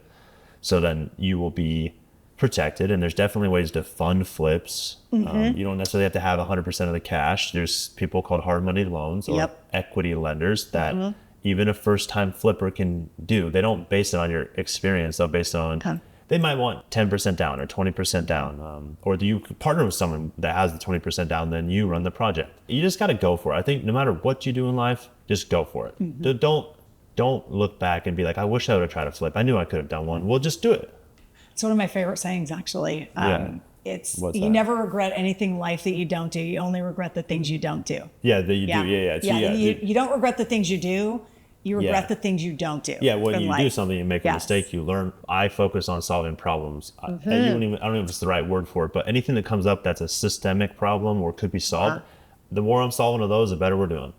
So then you will be protected. And there's definitely ways to fund flips. You don't necessarily have to have 100% of the cash. There's people called hard money loans or equity lenders that even a first time flipper can do. They don't base it on your experience. They'll base it on, they might want 10% down or 20% down. Or do you partner with someone that has the 20% down, then you run the project. You just got to go for it. I think no matter what you do in life, just go for it. Don't look back and be like, I wish I would have tried a flip. I knew I could have done one. Well, just do it. It's one of my favorite sayings, actually. It's What's you that? never regret anything in life that you don't do. You only regret the things you don't do. Yeah, that you do. Yeah. You don't regret the things you do. You regret the things you don't do. Yeah, when you life. do something, you make a mistake, you learn. I focus on solving problems. I don't know if it's the right word for it, but anything that comes up that's a systemic problem or could be solved, the more I'm solving of those, the better we're doing.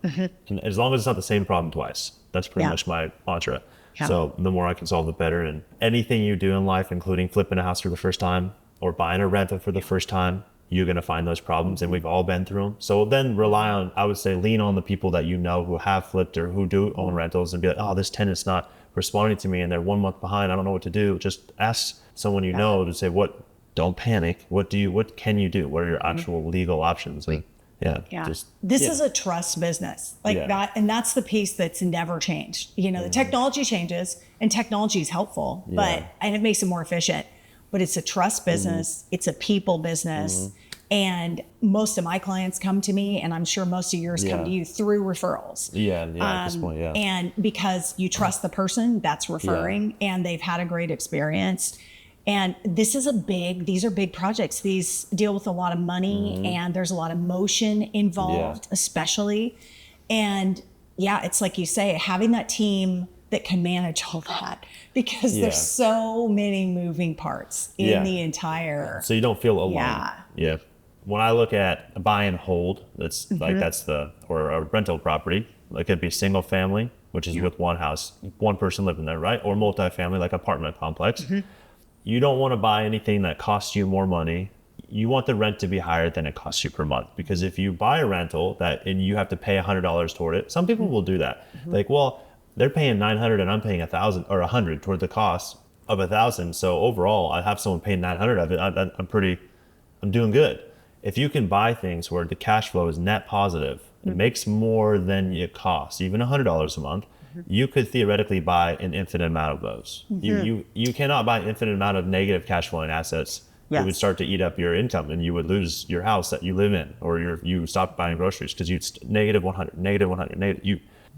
And as long as it's not the same problem twice. That's pretty much my mantra. So the more I can solve, the better. And anything you do in life, including flipping a house for the first time or buying a rental for the first time, you're going to find those problems, and we've all been through them. So then rely on, I would say, lean on the people that you know who have flipped or who do own rentals and be like, oh, this tenant's not responding to me and they're 1 month behind. I don't know what to do. Just ask someone you know to say, don't panic. What can you do? What are your actual legal options? And This is a trust business that. And that's the piece that's never changed. You know, the technology changes and technology is helpful, and it makes it more efficient. But it's a trust business. It's a people business. And most of my clients come to me, and I'm sure most of yours come to you through referrals. At this point, And because you trust the person that's referring and they've had a great experience. And these are big projects. These deal with a lot of money and there's a lot of motion involved, especially. And it's like you say, having that team that can manage all that, because there's so many moving parts in the entire. So you don't feel alone. When I look at a buy and hold, that's like or a rental property, like it'd be single family, which is with one house, one person living there, right? Or multifamily, like apartment complex. You don't want to buy anything that costs you more money. You want the rent to be higher than it costs you per month. Because if you buy a rental and you have to pay $100 toward it, some people will do that. Like, well, they're paying $900 and I'm paying $1,000 or $100 toward the cost of $1,000. So overall, I have someone paying $900 of it. I'm doing good. If you can buy things where the cash flow is net positive, it makes more than it costs, even $100 a month, you could theoretically buy an infinite amount of those. You cannot buy an infinite amount of negative cash flowing assets. It would start to eat up your income and you would lose your house that you live in, or you stop buying groceries because you'd negative 100.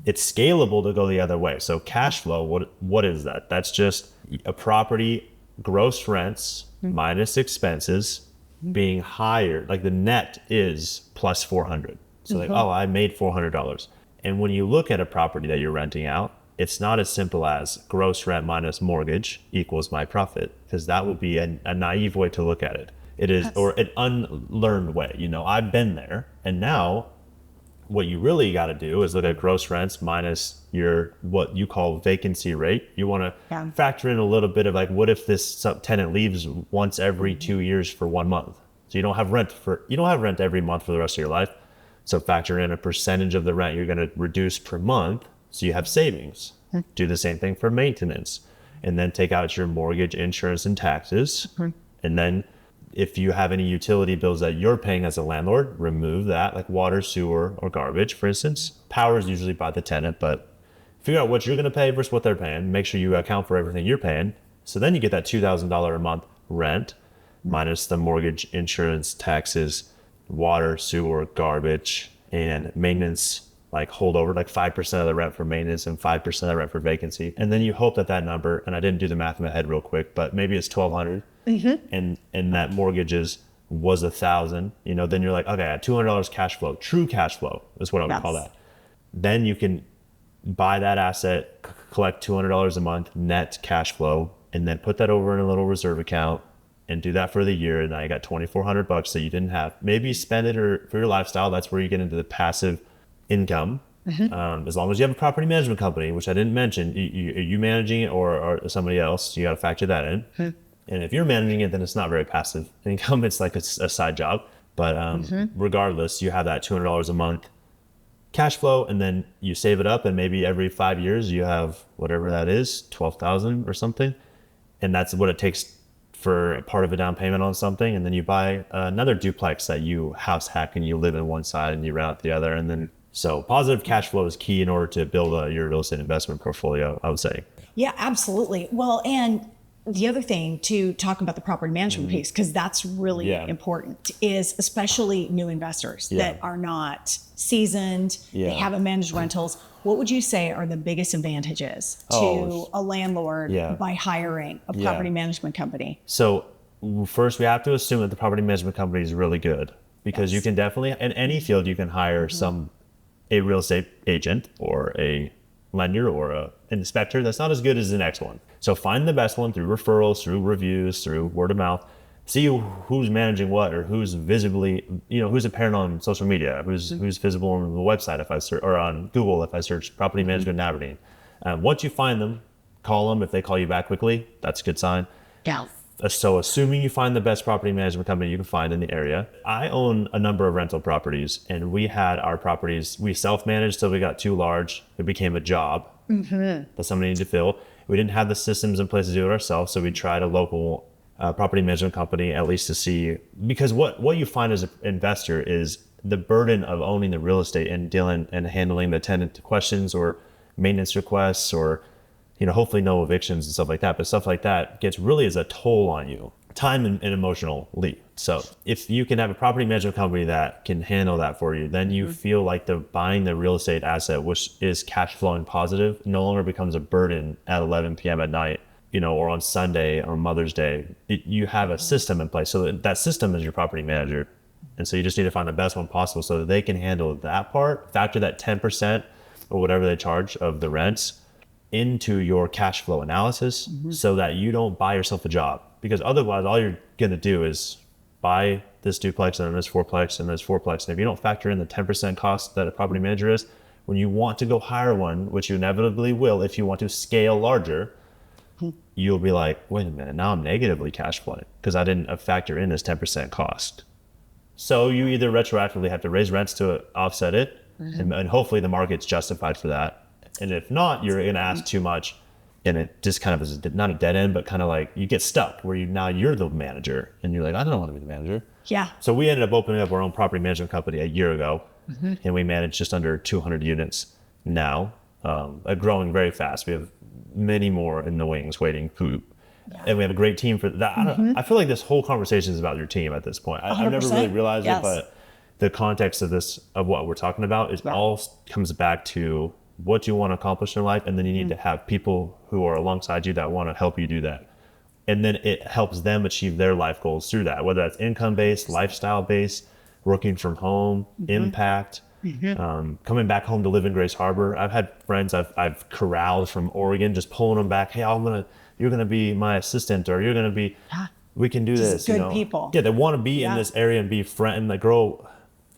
It's scalable to go the other way. So cash flow, what is that? That's just a property gross rents minus expenses being higher. Like the net is plus 400. So I made $400. And when you look at a property that you're renting out, it's not as simple as gross rent minus mortgage equals my profit, because that would be a naive way to look at it. It is, or an unlearned way. You know, I've been there, and now what you really got to do is look at gross rents minus your, what you call vacancy rate. You want to factor in a little bit of like, what if this tenant leaves once every 2 years for 1 month? So you don't have rent every month for the rest of your life. So factor in a percentage of the rent you're going to reduce per month, so you have savings. Do the same thing for maintenance, and then take out your mortgage, insurance, and taxes. And then if you have any utility bills that you're paying as a landlord, remove that, like water, sewer, or garbage, for instance. Power is usually by the tenant, but figure out what you're going to pay versus what they're paying. Make sure you account for everything you're paying. So then you get that $2,000 a month rent minus the mortgage, insurance, taxes, water, sewer, garbage, and maintenance, like holdover, like 5% of the rent for maintenance and 5% of the rent for vacancy. And then you hope that number, and I didn't do the math in my head real quick, but maybe it's $1,200 and that mortgage was $1,000, then you're like, okay, I had $200 cash flow. True cash flow is what I would call that. Then you can buy that asset, collect $200 a month net cash flow, and then put that over in a little reserve account and do that for the year. And now you got $2,400 that you didn't have. Maybe you spend it or for your lifestyle. That's where you get into the passive income. As long as you have a property management company, which I didn't mention, are you managing it or somebody else? You got to factor that in. And if you're managing it, then it's not very passive income. It's like a side job. But regardless, you have that $200 a month cash flow, and then you save it up, and maybe every 5 years you have whatever that is, 12,000 or something, and that's what it takes for a part of a down payment on something. And then you buy another duplex that you house hack, and you live in one side and you rent out the other. And then so positive cash flow is key in order to build your real estate investment portfolio, I would say. Yeah, absolutely. Well, and the other thing to talk about the property management piece, because that's really important, is especially new investors that are not seasoned, they haven't managed rentals. What would you say are the biggest advantages to a landlord by hiring a property management company? So first, we have to assume that the property management company is really good, because you can definitely, in any field, you can hire a real estate agent or a lender or an inspector that's not as good as the next one. So find the best one through referrals, through reviews, through word of mouth. See who's managing what, or who's visibly, who's apparent on social media, who's visible on the website if I search, or on Google if I search property management in Aberdeen. Once you find them, call them. If they call you back quickly, that's a good sign. Yeah. So assuming you find the best property management company you can find in the area. I own a number of rental properties, and we had our properties, we self-managed till we got too large. It became a job that somebody needed to fill. We didn't have the systems in place to do it ourselves, so we tried a local property management company, at least to see, because what you find as an investor is the burden of owning the real estate and dealing and handling the tenant questions or maintenance requests, or hopefully no evictions and stuff like that. But stuff like that gets really as a toll on you, time and emotionally. So if you can have a property management company that can handle that for you, then you feel like buying the real estate asset, which is cash flowing positive, no longer becomes a burden at 11 p.m. at night, or on Sunday or Mother's Day. You have a system in place. So that system is your property manager. And so you just need to find the best one possible so that they can handle that part, factor that 10% or whatever they charge of the rents into your cash flow analysis, so that you don't buy yourself a job. Because otherwise, all you're going to do is buy this duplex and then this fourplex and this fourplex. And if you don't factor in the 10% cost that a property manager is, when you want to go hire one, which you inevitably will if you want to scale larger, you'll be like, wait a minute, now I'm negatively cash flowing because I didn't factor in this 10% cost. So you either retroactively have to raise rents to offset it, and hopefully the market's justified for that. And if not, you're going to ask too much, and it just kind of is not a dead end, but kind of like you get stuck where you're the manager, and you're like, I don't want to be the manager. Yeah. So we ended up opening up our own property management company a year ago, and we manage just under 200 units now, growing very fast. We have many more in the wings waiting. And we have a great team for that. I feel like this whole conversation is about your team at this point. I've never really realized it, but the context of what we're talking about is all comes back to what you want to accomplish in life, and then you need to have people who are alongside you that want to help you do that. And then it helps them achieve their life goals through that, whether that's income-based, lifestyle-based, working from home, impact, coming back home to live in Grace Harbor. I've had friends I've corralled from Oregon, just pulling them back. Hey, you're going to be my assistant, or you're going to be, we can do this. Good people. Yeah, they want to be in this area and be friends, and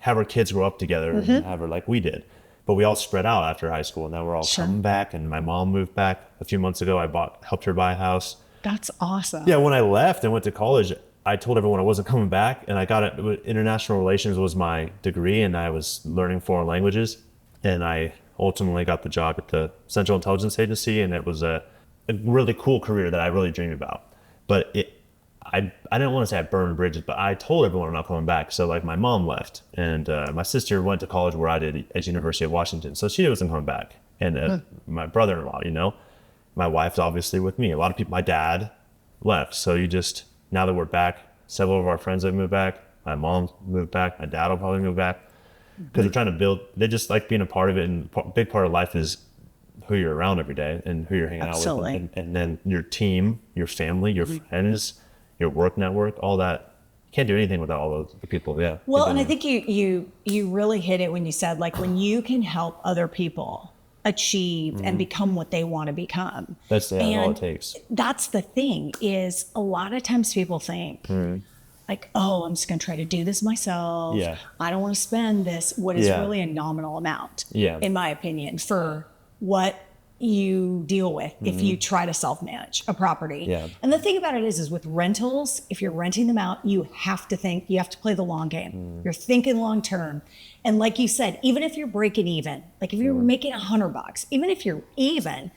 have our kids grow up together and have her like we did. But we all spread out after high school, and now we're all coming back. And my mom moved back a few months ago. Helped her buy a house. That's awesome. Yeah, when I left and went to college, I told everyone I wasn't coming back, and I got it. International relations was my degree, and I was learning foreign languages. And I ultimately got the job at the Central Intelligence Agency, and it was a really cool career that I really dreamed about. But I didn't want to say I burned bridges, but I told everyone I'm not coming back. So like my mom left, and my sister went to college where I did at University of Washington. So she wasn't coming back. And my brother-in-law, my wife's obviously with me. A lot of people, my dad left. So now that we're back, several of our friends have moved back. My mom moved back. My dad will probably move back. Because we're trying to build, they just like being a part of it. And a big part of life is who you're around every day and who you're hanging out with. And then your team, your family, your friends, your work network, all that can't do anything without all those people. Yeah. Well, and I think you really hit it when you said, like, when you can help other people achieve and become what they want to become. That's all it takes. That's the thing, is a lot of times people think like, oh, I'm just going to try to do this myself. Yeah. I don't want to spend this, what is really a nominal amount, in my opinion, for what you deal with if you try to self-manage a property. Yeah. And the thing about it is with rentals, if you're renting them out, you have to play the long game. You're thinking long term. And like you said, even if you're breaking even, like if you're making $100, even if you're even,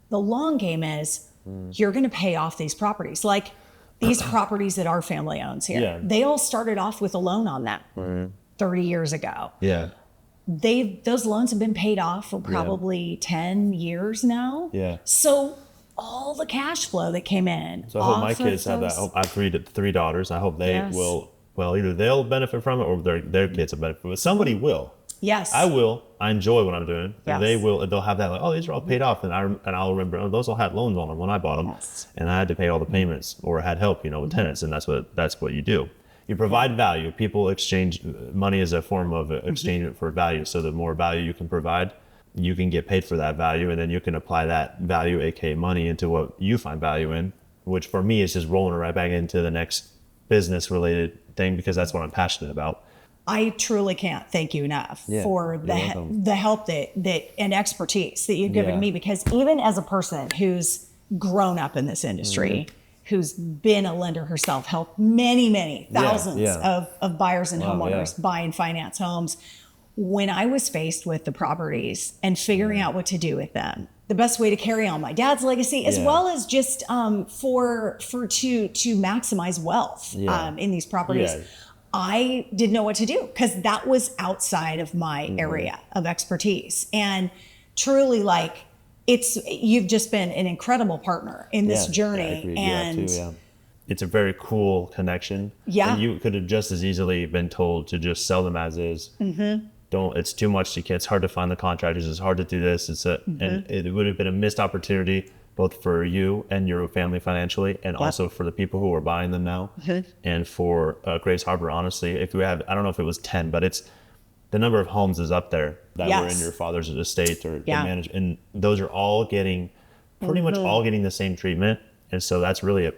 the long game is you're going to pay off these properties. Like these properties that our family owns here, they all started off with a loan on them 30 years ago. Yeah. Those loans have been paid off for probably 10 years now. Yeah. So all the cash flow that came in. So I hope my kids have that. I have three daughters. I hope they will, well, either they'll benefit from it or their kids will benefit from it. Somebody will. Yes. I will. I enjoy what I'm doing. Yes. They will. They'll have that, like, oh, these are all paid off. And I'll remember, oh, those all had loans on them when I bought them. Yes. And I had to pay all the payments or had help, with tenants. And that's what you do. You provide value. People exchange money as a form of exchange for value. So the more value you can provide, you can get paid for that value, and then you can apply that value, aka money, into what you find value in, which for me is just rolling it right back into the next business related thing, because that's what I'm passionate about. I truly can't thank you enough for the help that and expertise that you've given me, because even as a person who's grown up in this industry, who's been a lender herself, helped many thousands of buyers and homeowners buy and finance homes. When I was faced with the properties and figuring out what to do with them, the best way to carry on my dad's legacy, as well as just to maximize wealth in these properties, I didn't know what to do, because that was outside of my area of expertise. And truly, like, you've just been an incredible partner in this journey. And it's a very cool connection. Yeah. And you could have just as easily been told to just sell them as is. It's too much. It's hard to find the contractors. It's hard to do this. And it would have been a missed opportunity, both for you and your family financially, and also for the people who are buying them now. And for Grace Harbor, honestly, if we have, I don't know if it was 10, but it's, the number of homes is up there that were in your father's estate or managed, and those are all getting pretty much all getting the same treatment. And so that's really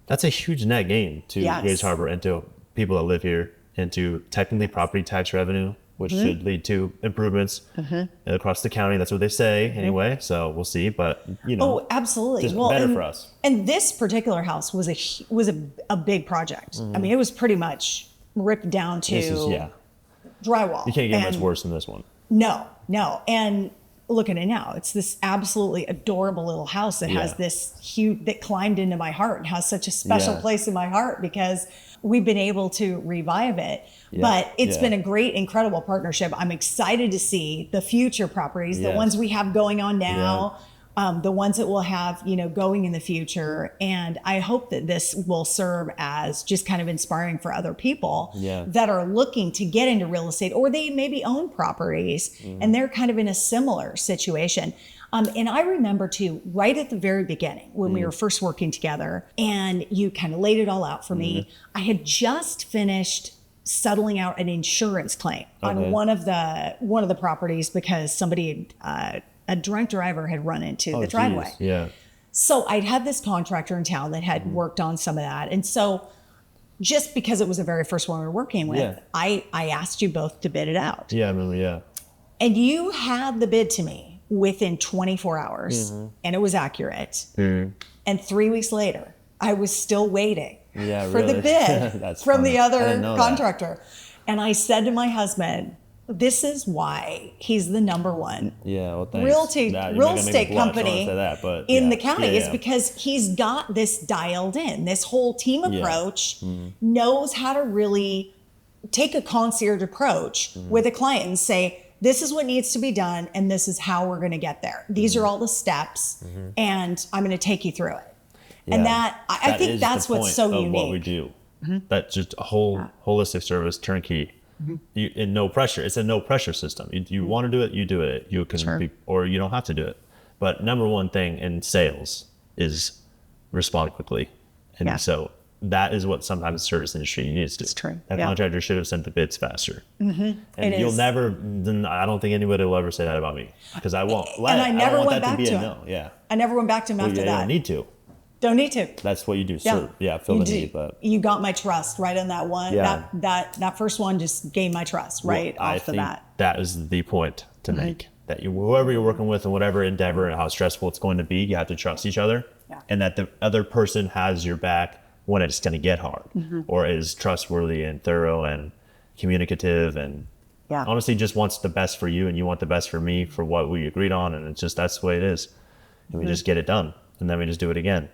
that's a huge net gain to Grace Harbor and to people that live here, and to technically property tax revenue, which should lead to improvements across the county. That's what they say anyway. So we'll see, but oh, absolutely, just better for us. And this particular house was a big project. I mean, it was pretty much ripped down to drywall. You can't get much worse than this one. No. And look at it now. It's this absolutely adorable little house that has this huge, that climbed into my heart and has such a special place in my heart, because we've been able to revive it. But it's been a great, incredible partnership. I'm excited to see the future properties, the ones we have going on now, the ones that we'll have, going in the future. And I hope that this will serve as just kind of inspiring for other people that are looking to get into real estate, or they maybe own properties and they're kind of in a similar situation. And I remember too, right at the very beginning when we were first working together, and you kind of laid it all out for me, I had just finished settling out an insurance claim on one of the properties, because somebody a drunk driver had run into the driveway. So I'd had this contractor in town that had worked on some of that. And so just because it was the very first one we were working with, I asked you both to bid it out. Yeah, I remember, And you had the bid to me within 24 hours, and it was accurate. And 3 weeks later, I was still waiting for the bid from the other contractor. And I said to my husband, this is why he's the number one real estate company in the county. Is because he's got this dialed in. This whole team approach knows how to really take a concierge approach with a client and say, this is what needs to be done, and this is how we're going to get there. These are all the steps, and I'm going to take you through it. And that I think that's what's so unique. What we do. That's just a whole holistic service, turnkey. And no pressure. It's a no pressure system. You want to do it, you do it. You can or you don't have to do it. But number one thing in sales is respond quickly. And so that is what sometimes the service industry needs to do. It's true. That Yeah. contractor should have sent the bids faster. It And is. I don't think anybody will ever say that about me, because I won't. And I never went back be to a him. no. Yeah. I never went back to him after You that. don't need to. Don't need to. That's what you do. Yeah. Serve. Yeah. Fill You the do. need. But You got my trust right on that one. Yeah. That first one just gained my trust right I off the think bat. that is the point to make. That whoever you're working with and whatever endeavor and how stressful it's going to be, you have to trust each other. Yeah. And that the other person has your back when it's going to get hard, or is trustworthy and thorough and communicative, and Yeah. honestly just wants the best for you, and you want the best for me for what we agreed on. And it's just, that's the way it is. And we just get it done, and then we just do it again.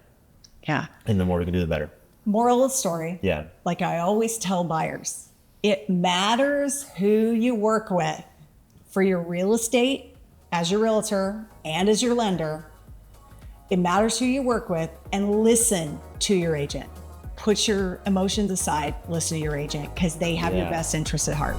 Yeah. And the more we can do, the better. Moral of the story. Yeah. Like I always tell buyers, it matters who you work with for your real estate as your realtor and as your lender. It matters who you work with, and listen to your agent. Put your emotions aside, listen to your agent, because they have your Yeah. best interests at heart.